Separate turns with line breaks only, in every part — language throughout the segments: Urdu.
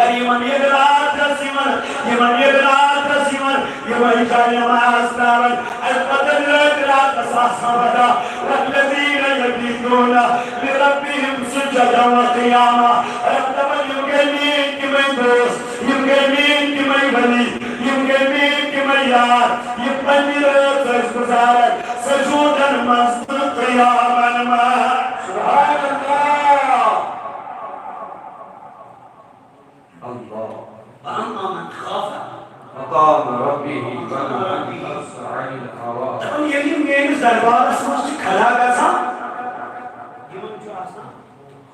مگر یمن یگرات رسیمن یمن یگرات رسیمن یمن جانے ماستاون البدل یگرات ساسمدا والذین یبیتون لربهم سجدا وقیاما رب یمگنین کی میں دوست یمگنین کی میں بلی یمگنین کی میں یار یہ پنی روز گزارت سجودن مست قیاما ما سبحان اللہ وأما من خاف
مقام ربه ونهى عن الهوى
تم یقین میرے دربار سے کھڑا گا یمن جو آسان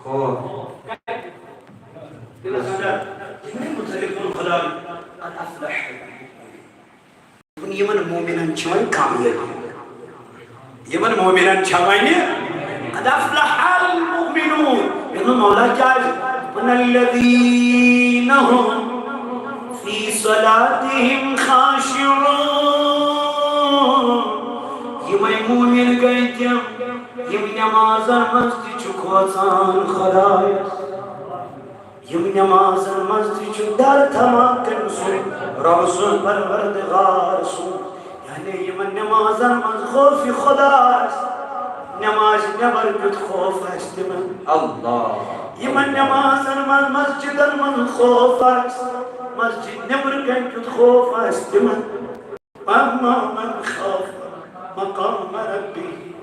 خوف
یمن متعلق خدا قد افلح یمن مومنان چھوائیں کامیابی یمن مومنان چھوائیں قد افلح المؤمنون یمن مولا کیا ان الذین هم في صلاتهم خاشعون يمي مومن گئتیم یم نمازن مزدی چو کھوزان خدایس یم نمازن مزدی چو در تماکن سن رب سن پروردگار سن یعنی یم نمازن مز خوف خدایس نماز نبر کت خوف است من
اللہ
یم نمازن مز مسجدن مز خوف است مسجد نبر کت خوف است من اما من خاف مقام ربی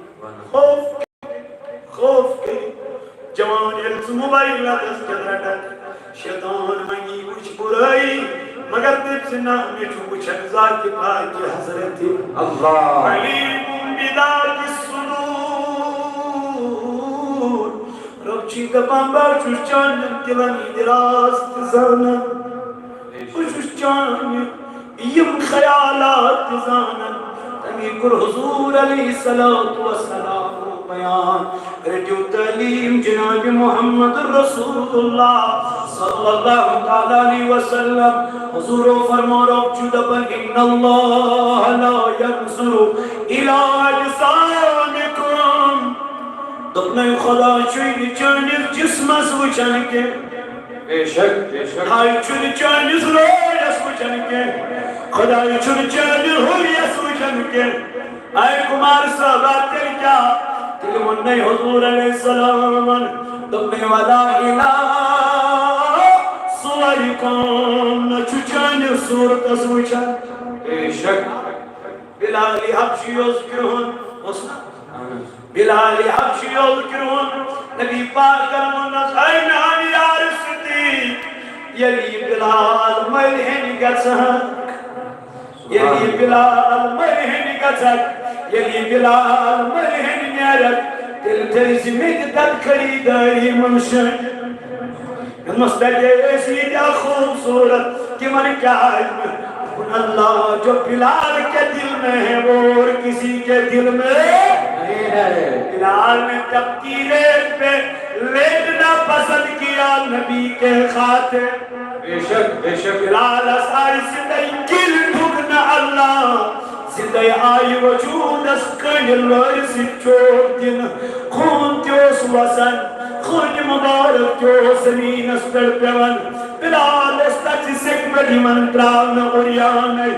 خوف کے جوان علم موبائل دست جدرٹک شیطان منی کچھ برائی مگر دیب سے نامی چھو ذات کی پاک حضرت
اللہ
علیم بذات الصدور رب چی گپان با چوش چانن دلانی دراست زانن چوش چانن یم خیالات زانن تمیر کل حضور علیہ السلام بیان ریڈیو تعلیم جناب محمد رسول اللہ صلی اللہ علیہ وسلم حضور فرما رب چودبن ان اللہ لا ینظر الى اجسامکم دبن خدا چوئی چانیز جسم اس وچن کے
بے شک
ہائی چوئی چانیز روی اس وچن کے خدای چوئی چانیز ہوئی اس وچن کے آئے کمار صاحبات تل کیا تل منی حضور علیہ السلام دبن ودا الہ سوائکم نچو چانیز صورت اس وچن
بے شک
بلالی حبشی یذکرون بلالی حبشی یذکرون نبی پاک کرمونس این آنی آرستی یلی بلال ملہنی گچھک یلی بلال ملہنی گچھک یلی بلال ملہنی نیرک تل ترزمید دل خریداری منشن مستجیس یہ خوبصورت کہ من کیا علم اللہ جو بلال کے دل میں ہے وہ اور کسی کے دل میں نہیں ہے بلال نے تبکیریں پہ لیٹنا پسند کیا نبی کے خاطر
بے شک
بلال اسائی زندگی گل ڈھگنا اللہ زندگی آئی وجود اس کنل ورسی چوک دن خون تیوس وسن خون مبارک جو زمین اس پر پیون بلال استاچی سکمدی من تراؤنا اوریانے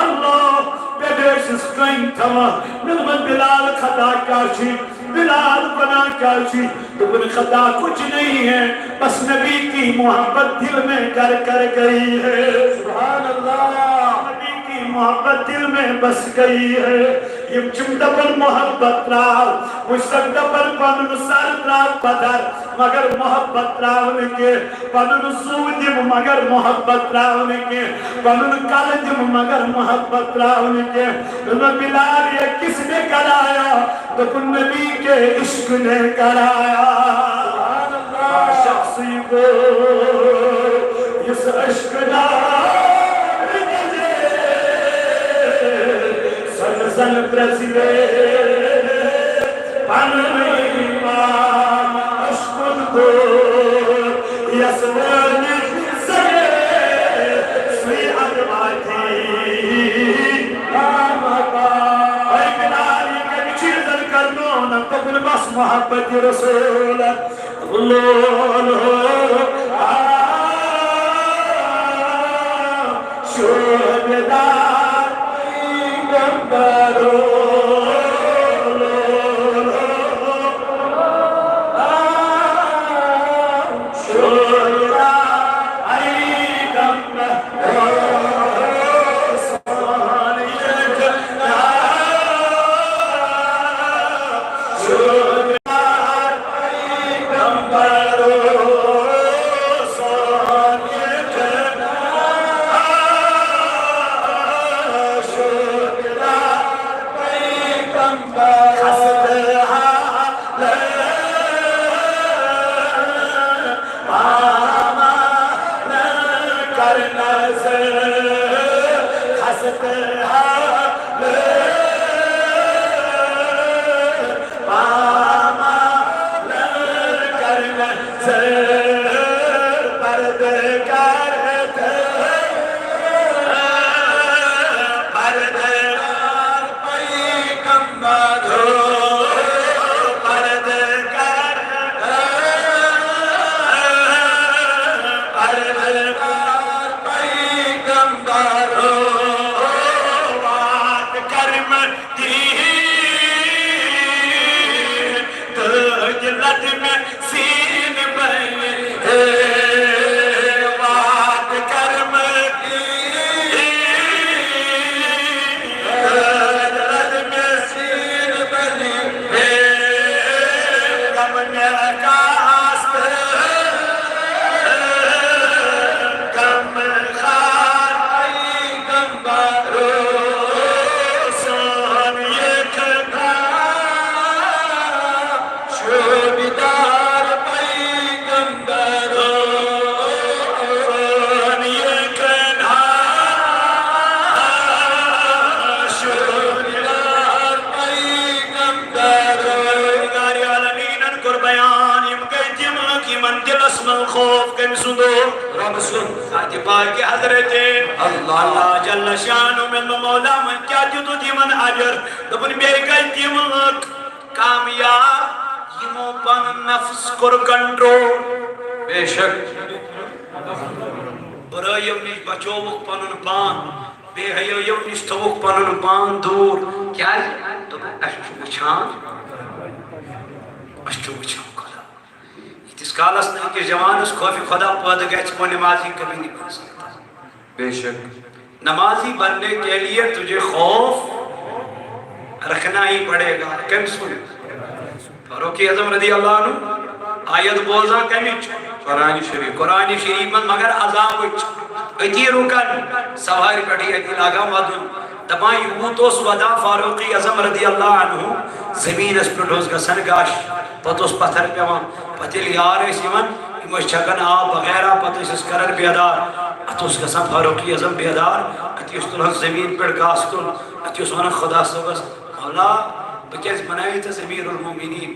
اللہ پیدیش اسکرین تھما نظمت بلال خطا کاشی بلال بنا کاشی تو بن خطا کچھ نہیں ہے بس نبی کی محبت دل میں کر گئی ہے
سبحان اللہ
نبی کی محبت دل میں بس گئی ہے یہ چمدبل محبت راو مشتقدبل پنن سر راو پدر مگر محبت راو کے پنن سودم مگر محبت راو کے پنن کالجم مگر محبت راو کے بلال یہ کس نے کرایا تو کن نبی کے عشق نے کرایا سبحان اللہ شخصی کو اس عشق San Presidente, Panama, Ashkundu, Yasmani, Zare, Sri Advati, Amaka, Ay Bilali, Children Karnon, and Tokul Bas Muhammad Rasul, Allah, شوبدار پیغمبرو باقی حضرت اللہ جل شانو من مولا من کیا جدو دیمن عجر دبن بے گئی دیمن کامیاب یمو پن نفس کر کنٹرول
بے شک
برائیو نیش بچوک پنن پان بے حیو نیش توک پنن پان دور کیا ہے تو اشتو بچان خدا اس کالس نہیں کہ جوان اس خوف خدا پاد گئے وہ نمازی کبھی نہیں بن سکتا
بے شک
نمازی بننے کے لیے تجھے خوف رکھنا ہی پڑے گا کم سن فاروق اعظم رضی اللہ عنہ آیت بولزا کمیچ
قرآن شریف
من مگر عذاب وچ اتی رکن سواری پڑھی اتی لاغا مدن دبا یوتوس ودا فاروق اعظم رضی اللہ عنہ زمین اس پروز کا سنگاش پتوس پتھر پیوان پتل یار سیون مش چھکن آب وغیرہ پتوس اس کرن بیدار اتوس گسان فاروق اعظم بیدار اتیوس تلہن زمین پر گاستن اتیوس ونن خدا سوگس مولا بکیز بنائی تھا امیر المومنین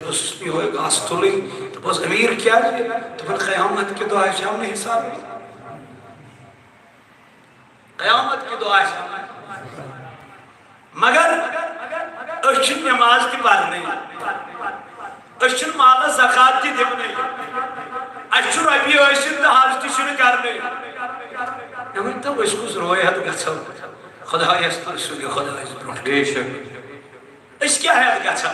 اس بھی ہوئے گاستلی تو بس امیر کیا ہے تو پھر قیامت کی دعا شام نے حساب ہے قیامت کی دعا شام نے مگر اشن نماز کی بار نہیں اشن مالا زکاة کی دب نہیں اشن ربی اشن دہاز کی شن کر نہیں نمین تو اس کو ضروری ہے تو گھتا خدا یستر سوگی خدا یستر
بے شک
اس کیا ہے گھتا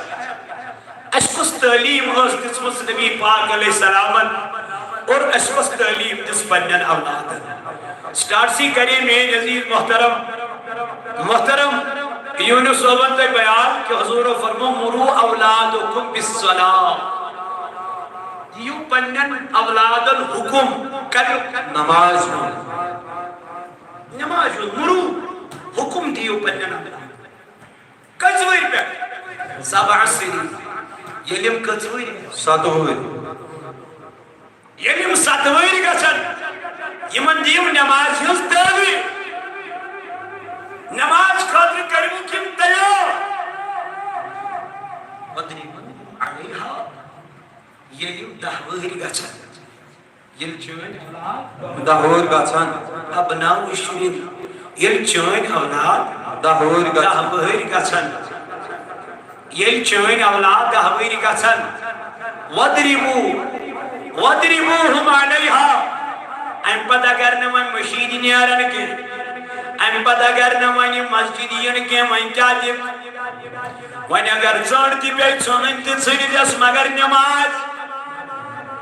اس کو تعلیم اس دسمس نبی پاک علیہ السلام اور اس کو تعلیم دس بنن اولاد سٹارٹ سی کریں میں عزیز محترم یونس صحبت تک بیان کہ حضور فرمو مرو اولادکم بالصلاة دیو پنن اولاد الحکم کر
نماز
مرو حکم دیو پنن اولاد کچوئی پہ 7 سنین یلیم کچوئی
7
یلیم 7 گچن یمن دیو نماز ہنس تعلیم نماز خاطر کرو کم تیار وَدْرِبُوا عَلَيْهَا یلیم 10 گچن یل چون
دہور گچن
ابناء شرین یل چون اولاد
10
گچن یل چون اولاد 10 گچن وَدْرِبُوهُمْ عَلَيْهَا ام پتہ اگر نہ ون مشید نیرن کی ام پتہ اگر نہ ون مسجد ین کی ون کیا دی ون اگر ژڑ تہ پی ژھنن تہ ژھنس مگر نماز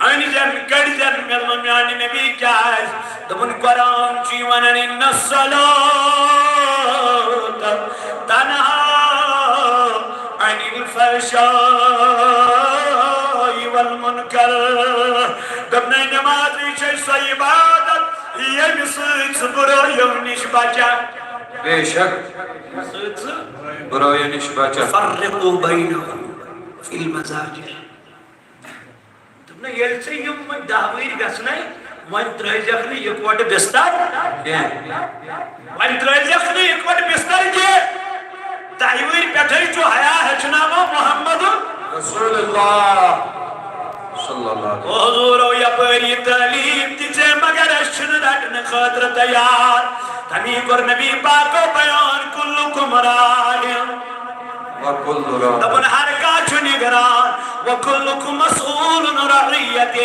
ان جن کڑ جن مل میان نبی کیا دپن قرآن چی ونن ان الصلاۃ تنہا عن الفحشاء والمنکر دپن نماز چھ سو عبادت یم سۭتۍ برایو نش بچا
بے شک برایو نش بچا
فرقوا بینہم فی المساجد دپن ییٚلہِ ژےٚ یِم وۄنۍ 10 ؤری گژھنَے وۄنۍ ترٛٲیزٮ۪کھ نہٕ یِکوٹہٕ بستر وۄنۍ ترٛٲیزٮ۪کھ نہٕ یِکوٹہٕ بستر کینٛہہ 10 ؤری پٮ۪ٹھَے چھُ حیا ہیٚچھناوان محمد
رسول اللہ صلی اللہ علیہ وسلم
حضورو یپٲری تعلیٖم دِژے مگر أسۍ چھِنہٕ رٹنہٕ خٲطرٕ تیار تمی کوٚر نبی پاکو بیان کُلُکُم راعٍ دپن ہر کانٛہہ چھُ نگران وکلکم مسئول عن رعیتہ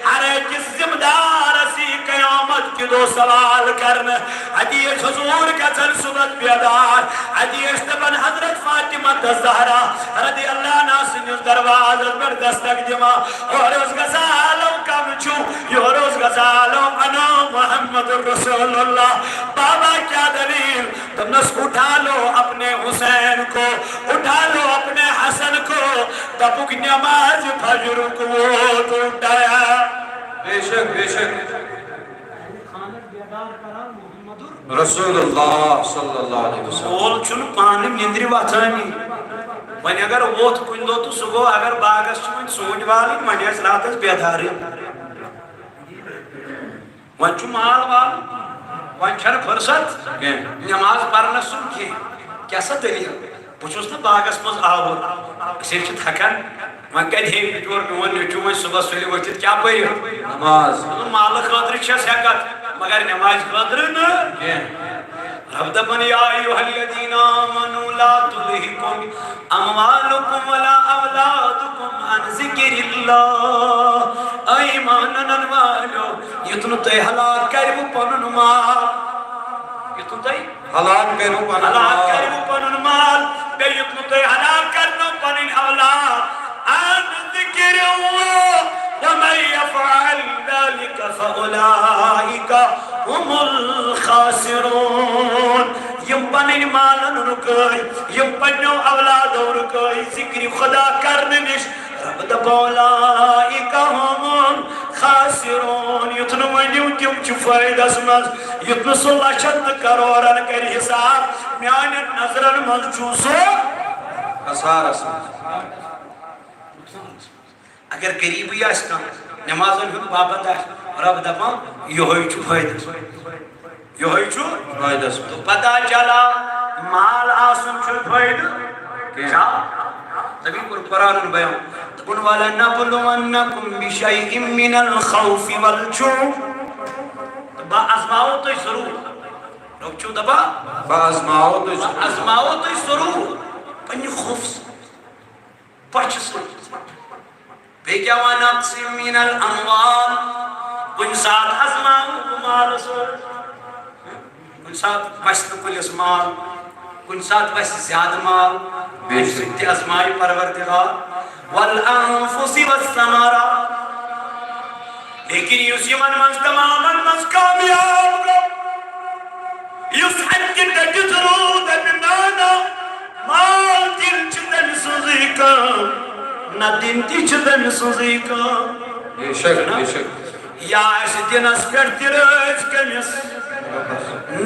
ہر أکِس ذمہ دارس یی قیامت کہ دۄہ سوال کرنہٕ حدیث حضور گژھن صبحس بیدار حدیث دپن حضرت فاطمہ الزہرا رضی اللہ عنہا سٕنٛدِس دروازس پٮ۪ٹھ دستک دِوان یورٕ اوس گژھان عالم کم چھُ یورٕ اوس گژھان عالم انا محمد رسول اللہ بابا کیا دلیل دپنس اٹھا لو اپنے حسین کو اٹھا لو اپنے حسن کو دپک نماز فجر کو تو اٹھایا
بے شک رسول اللہ صلی اللہ علیہ وسلم
اول چھن پان نندری واتھانی ون اگر ووت کن دو تو سہ گو اگر باغس ون سونچ والن ون آس راتس بیدار ون چھ مال وال ون چھن فرصت نماز پرنس سن کی سا دلیل بہس نا باغس مز آور أسۍ تھکان ون کتہ ہیٚکہِ بچور میون نیٚچو وۄنۍ صبحس سُلہِ ؤتھِتھ کیاہ پٔرِو
نماز
مالہٕ خٲطرٕ چھس ہٮ۪کتھ مگر نماز خٲطرٕ نہٕ رب دپن یا ایھا الذین آمنوا لا تلہکم اموالکم ولا اولادکم عن ذکر اللہ اے ایمان انن والو یُتھ نہٕ تۄہہِ ہلاک کروٕ پنُن مال یُتھ نہٕ تۄہہِ
ہلاک کرو
ہلاک کروٕ پنُن مال بیٚیہِ یُتھ نہٕ تۄہہِ ہلاک کرنو پنٕنۍ اولاد عن ذکر اللہ ومن يفعل ذلك فأولئك هم الخاسرون یم پنن مالن رکٲے یم پننیو اولادو رکٲے ذکر خدا کرنہٕ نش رب دپ اولئک هم الخاسرون یُتھ نہٕ ؤنِو تِم چھِ فٲیدس منٛز یُتھ نہٕ سُہ لچھن تہٕ کرورن کرِ حساب میانٮ۪ن نظرن منٛز چھُ سُہ
خسارس
اگر غریبی آسہِ کانٛہہ نمازن ہُنٛد پابنٛد آسہِ رب دپان یِہوے چھُ فٲیدٕ یِہوے چھُ
فٲیدس
تو پتہ چلا مال آسن چھُ فٲیدٕ کیا تبھی قرآن بیان دپن وَلَنَبْلُوَنَّكُمْ بِشَيْءٍ مِّنَ الْخَوْفِ وَالْجُوعِ با ازماؤ تُہۍ ضروٗر رب چھُ دپان
با ازماؤ تُہۍ
ازماؤ تُہۍ ضروٗر پننہِ خوفس پچھِ سۭتۍ بیٚیہِ کیاہ وَنَقْصٍ مِّنَ الْأَمْوَالِ کُنہِ ساتہٕ ازماوٕ بہٕ مالس کُنہِ ساتہٕ وسہِ نہٕ کُلِس مال کُنہِ ساتہٕ وسہِ زیادٕ مال تمہِ سۭتۍ تہِ ازمایہِ پروردگار والانفس والثمرات لیکن یُس یِمن منٛز تمامن منٛز کامیاب گوٚو یُس ہیٚکہِ ڈٔٹِتھ روٗد دپہِ نہ نہ مال دِنۍ چھِ تٔمۍ سٕنٛزٕے کٲم نہ دِنۍ تہِ چھِ تٔمۍ سٕنٛزٕے کٲم
بے شک
یا آسہِ دِنس پٮ۪ٹھ تہِ رٲضۍ کٔمِس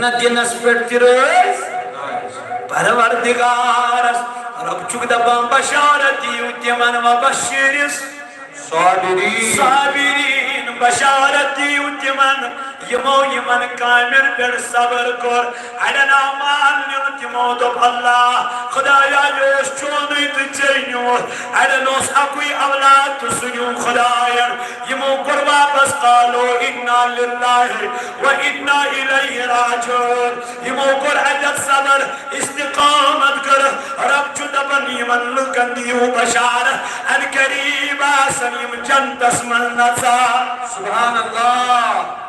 نہ دِنس پٮ۪ٹھ تہِ رٲضۍ پروردگارس رب چھُکھ دپان بشارت دِیِو تِمن وبشرِس صابریٖن بشارت دِیِو تِمن یِمو یِمن کامٮ۪ن پٮ۪ٹھ صبر کوٚر اڑٮ۪ن آو مال نِنہٕ تِمو دوٚپ اللہ خدایا یہِ اوس چونُے تہٕ ژےٚ نیوٗتھ اڑٮ۪ن اوس اکُے اولاد تہٕ سُہ نیوٗ خداین یِمو کوٚر واپس قالو انا للہ و انا الیہ راجعون یِمو کوٚر اتٮ۪تھ صبر استقامت کٔرٕکھ رب چھُ دپان یِمن لُکن دِیِو بشارت ان قریب آسن یِم جنتس منٛز نژان
سبحان اللہ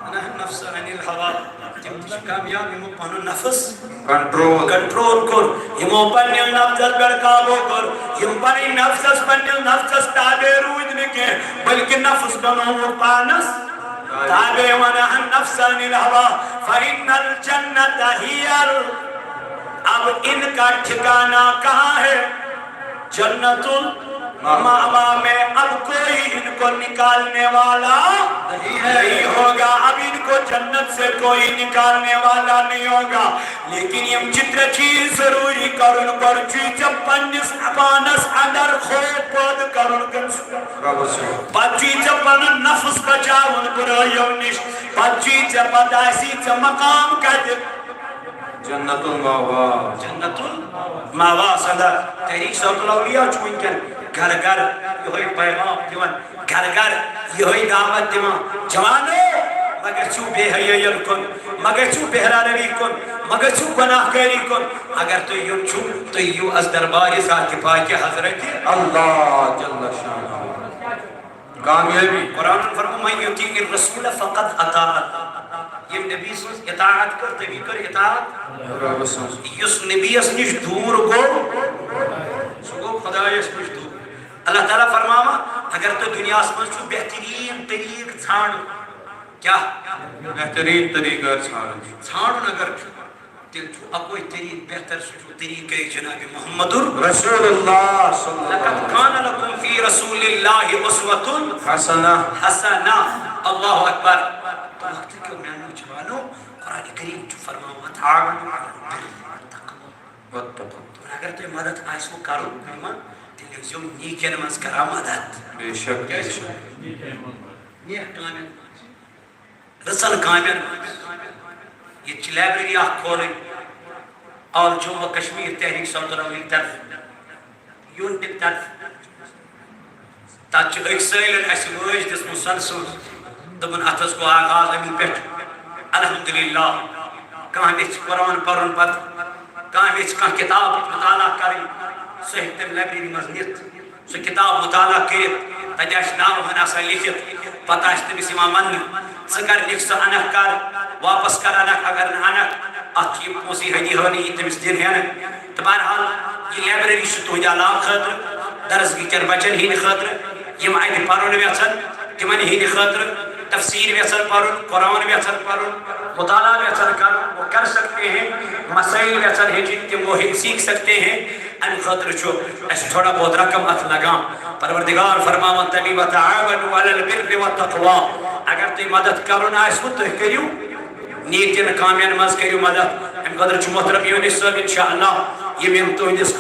نفس عن الہوا تم تھی کامیاب یمو پنن نفس
کنٹرول
کر یمو پنن نفسس پر قابو کر یم پنن نفسس نفسس تابع روٗدۍ نہٕ کینٛہہ بلکہ نفس بنووُکھ پانس تابع ونہن نفس عن الہوا فإن الجنة ہی اب ان کا ٹھکانہ کہاں ہے جنت المأوى میں اب کوئی ان کو نکالنے والا نہیں ہوگا اب ان کو جنت سے کوئی نکالنے والا نہیں ہوگا لیکن یہ چتر چیز ضروری کرن پر چیز پنس پانس اندر خوف پود کرن پت چیز پن نفس بچاون برائیو نش پت چیز پتاسی مقام کر
جنت المأوى
جنت المأوى صدر تحریک صوت الاولیاء چون کن گھر گھر یہ پیغام دیوان گھر گھر یہ دعوت دیوان جوانو مگر چو بے حییل کن مگر چو بہرا روی کن مگر چو گناہ کری کن اگر تو یوں چھو تو یوں از دربار ذات پاک حضرت
اللہ جل شانہ کامیابی
قرآن فرمو من یطیع الرسول فقد اطاعت یہ نبی سنس اطاعت کر تبھی کر اطاعت یس نبی اس نش دور گو سگو خدا اس نش دور اللہ تعالیٰ فرماما اگر تو دنیا اسمان چھو بہترین طریق چھاڑ کیا
بہترین طریقہ
چھاڑ اگر تل چھو اکوئی طریق بہتر سو طریقہ جناب محمد
رسول اللہ صلی اللہ
لقد کان لکم فی رسول اللہ اسوۃ
حسنہ
حسنہ اللہ اکبر تو وقت کہ میں نے جوانو قرآن کریم جو فرماوا تعاونوا علی البر والتقوى اگر تو مدد آئیسو کرو ایمان تلیزیو نیکن منز کرا مدد
بے شک
نیک کامن رسل کامن یہ چھ لائبریری آخ کھولیں آل جمعہ کشمیر تحریک صوت الاولی طرف یونٹک طرف تاچ ایک سیلن ایسی ویج دس مسلسل دبن اتس کو آغاز امین پیٹ الحمدللہ کہاں بیچ قرآن پرن پت کہاں بیچ کہاں کتاب مطالعہ کریں صحیح تم لائبریری مزنیت سو کتاب مطالعہ کریں تجاش نام ہنا سا لکھت پتاش تبیس امام منی سکر لکھ سا انک کر واپس کر انک اگر انک اچھی پوسی حدی ہونی تمس دن ہے تو بہرحال یہ لائبریری شتو جالا خطر درس کی چر بچن ہی خطر یم آئی پرون ویسن تمن ہی خطر تفسیر ویسن پرون قرآن ویسن پرون مطالعہ ویسن کر وہ کر سکتے ہیں مسائل ویسن ہے جن کے وہ سیکھ سکتے ہیں ان خطر چھو ایسے تھوڑا بہت رقم ات لگا پروردگار فرماون تبی وتعاونوا علی البر والتقوى اگر تی مدد کرن آئیس تو کریو نیکن کامیان مز کریو مدد ام قدر چھو محترم یونس صاحب انشاءاللہ یہ میں تو ہندس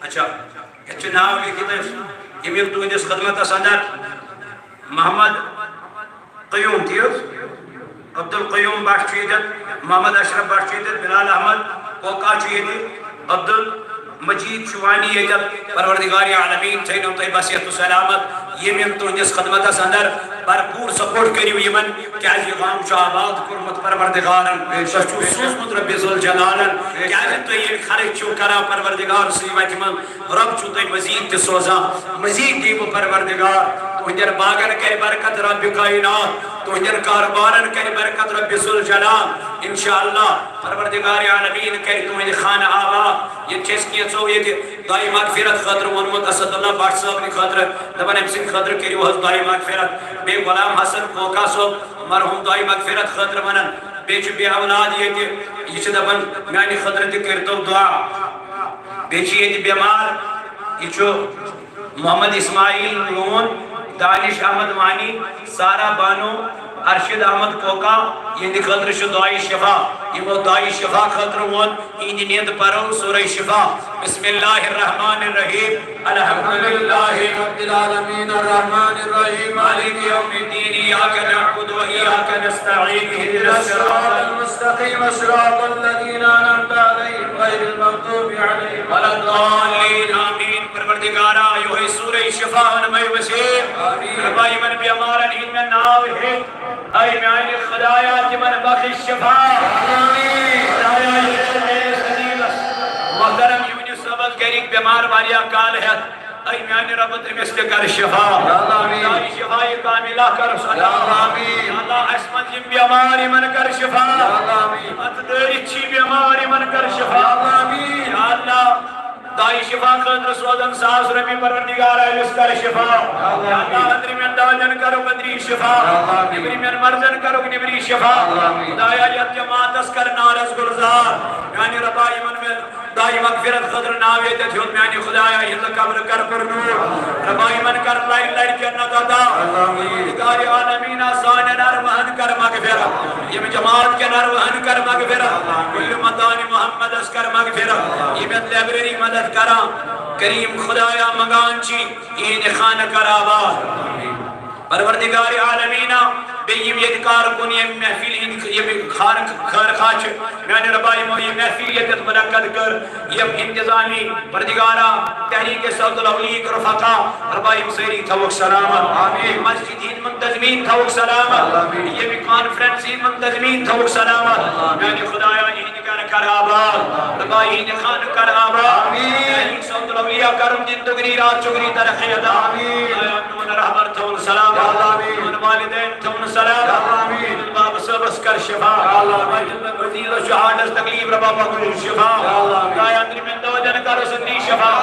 اچھا یہ چھو ناو لکھتا ہے یہ میں تو ہندس خدمت اصدر محمد قیوم تیوز عبدالقیوم باشچیدت محمد اشرف باشچیدت بلال احمد کوکا چیدت عبدالمجید شوانی یجب پروردگاری عالمین تینو طیبہ صحت و سلامت یہ من تو جس خدمت اندر بھرپور سپورٹ کریو یمن کیا جی غام شعباد کرمت پروردگارن ششو سوزمت رب ذوالجلالن کیا جی تو یہ خرق چو کرا پروردگار سیوہ من رب چو تو مزید تی سوزا مزید دیو پروردگار تو ہنجر باغن کر برکت رب کائنات تو ہنجر کاربارن کر برکت رب ذوالجلال انشاءاللہ پروردگار عالمین کر تو ہنجر خانہ آبا یہ چیز کیا سو یہ دائی مغفرت خاطر ونمت اسد اللہ باش صاحب نے خاطر دبن امسن خاطر کریو حض دائی مغفرت بے غلام حسن کوکا صاحب مرحوم دائی مغفرت خاطر ونن بے چھ بے اولاد یہ چھ دبن میانی خاطر دی کرتو دعا بے چھ یہ بیمار یہ چھ محمد اسماعیل لون دانش احمد وانی سارا بانو ارشد احمد کوکا یہ خاطر چھ دعائی شفا یہ دعائی شفا خاطر ون این نیند پرو سورہ شفا بسم اللہ الرحمن الرحیم الحمدللہ رب العالمین الرحمن الرحیم مالک یوم الدین ایاک نعبد و ایاک نستعین اهدنا الصراط المستقیم صراط الذین انعمت علیہم غیر المغضوب علیہم ولا الضالین آمین پروردگارا یہ سورہ شفا نمائے وسیع ربائی من بیمارن ہی میں ناو ہے اے میانی خدایا من بخش شفا محترم یونس صاحب گریک بیمار والیا کال ہے اے میانی رب تمس تہ کر شفا
یا اللہ آمین
خدای شفای کاملہ کر
یا اللہ آمین
یا اللہ اسمت یم بیمار یمن کر شفا
یا اللہ آمین
ات دٲرِتھ چھی بیمار یمن کر شفا
یا اللہ آمین
یا اللہ دائی شفا خاطر سوزن 100 رۄپیہِ پروردگار عالمس کر شفا یا اللہ أندرِمٮ۪ن دادٮ۪ن کرُکھ أندری شفا نیبرِمٮ۪ن مرضن کرُکھ نیبری شفا خدایا یتھ جماعتس کر نارس گلزار میانہِ ربا یمن میں دائی مغفرت خاطر ناو ییٚتٮ۪تھ ہیوٚت میانہِ خدایا یِہنٛزٕ قبر کر پُرنوٗر ربا یمن کر لرِ لرِ جنت عطا پروردگار عالمین سانٮ۪ن ارواحن کر مغفرت ییٚمہِ جماعت کٮ۪ن ارواحن کر مغفرت کُلہِ مدانِ محمدس کر مغفرت یِم یتھ لائبریری مدد کران کریم خدایا منگان چی این خانہ کر آباد پروردگار عالمینہ بیم یہ کارکن یہ محفل یہ خارخاچ میانے ربائی مو یہ محفل یہ منعقد کر یہ انتظامی پروردگارا تحریک صوت الاولیق رفقا ربائی مسیری تھوک سلامت یہ مسجدین منتظمین تھوک سلامت یہ بھی کانفرنسین منتظمین تھوک سلامت میانے خدایا یہ کر آباد ربائی یہ خان کر آباد تحریک صوت الاولیق کرم دن دگری رات چگری ترخی ادا نون رحمر تھون سلامت نون والدین تھون سلام باب سبس کر شفا عزیز و شہادت تکلیف ربا بکر شفا دایا اندر من دو جن کر سنی شفا